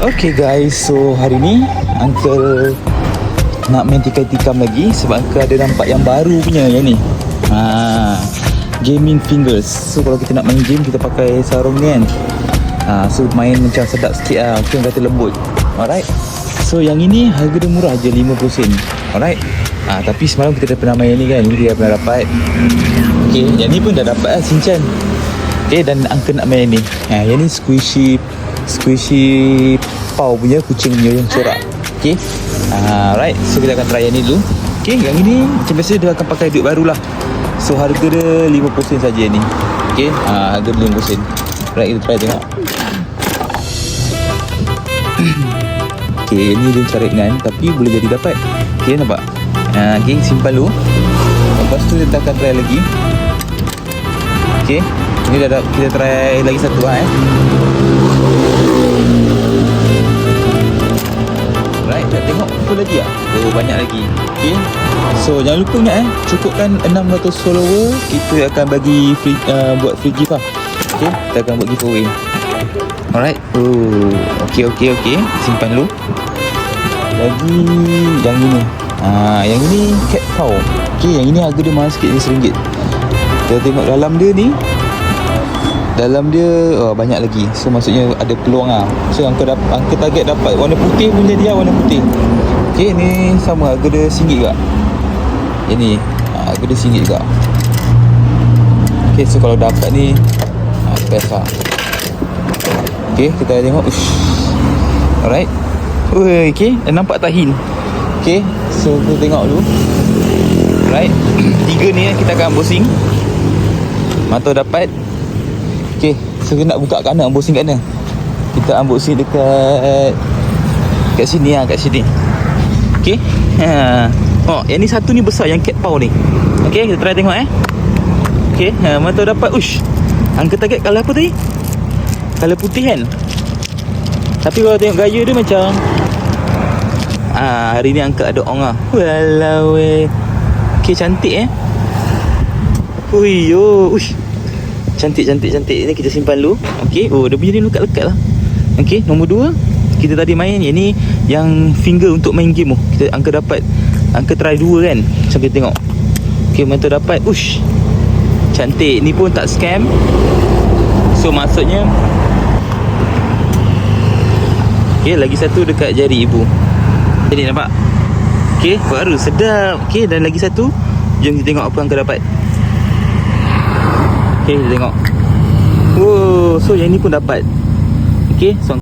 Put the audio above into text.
Okay guys, so hari ni Uncle nak main tikam lagi sebab Uncle ada nampak yang baru punya yang ni. Gaming fingers. So kalau kita nak main game, kita pakai sarung ni kan. So main macam sedap sikit lah. Mungkin kata lembut. Alright. So yang ini harga dia murah je, 50 sen. Alright. Tapi semalam kita dah pernah main ni kan. Ni dia pernah dapat. Okay, yang ni pun dah dapat lah, Shinchan. Okay, dan Uncle nak main ni. Yang ni squishy pau punya, kucing punya yang corak. Okay. Right. So kita akan try yang ni dulu. Okay, yang ini macam biasa dia akan pakai duit baru lah. So harga dia 50 sen saja ni. Okay. Harga dia 50 sen. Right, kita try tengok. Okay, ni dia cara ringan tapi boleh jadi dapat. Okay, nampak? Okay, simpan dulu. Lepas tu kita akan try lagi. Okay, ni dah kita try lagi satu Right, dah tengok full lagi banyak lagi. Okay, so jangan lupa ingat cukupkan 600 follower, kita akan bagi free, buat free gift lah. Okay, kita akan buat giveaway. Alright. Okay, simpan dulu. Lagi yang ini. Yang ini cat cow. Okay, yang ini harga dia mahal sikit, ni RM1. Kita tengok dalam dia ni. Dalam dia banyak lagi. So maksudnya ada peluang lah. So angka target dapat warna putih pun jadi warna putih. Okay, ni sama harga dia RM1 juga. Ini harga dia RM1 juga. Okay, so kalau dapat ni best lah. Okay, kita tengok. Alright. Okay, nampak tahin. Okay, so kita tengok dulu. Right, 3 ni kita akan unboxing. Mata dapat. Okay, so kita nak buka kat mana? Unboxing kat mana? Kita unboxing kat sini kat sini. Okay. Yang ni satu ni besar, yang cat paw ni. Okay, kita try tengok Okay, mata dapat. Angka target colour apa tadi? Colour putih kan? Tapi kalau tengok gaya dia macam hari ni angkat ada ong lah. Walau Okay, cantik Cantik. Ni kita simpan dulu. Okay, dia punya ni lekat-lekat lah. Okay, nombor 2 kita tadi main. Yang ni yang finger untuk main game kita angka dapat. Angka try 2 kan. Sampai tengok. Okay, mata dapat. Cantik. Ni pun tak scam. So maksudnya okay, lagi satu dekat jari ibu. Jadi nampak? Okay, baru sedap. Okay, dan lagi satu. Jom kita tengok apa angka dapat. Okay, kita tengok. So yang ni pun dapat. Okay, so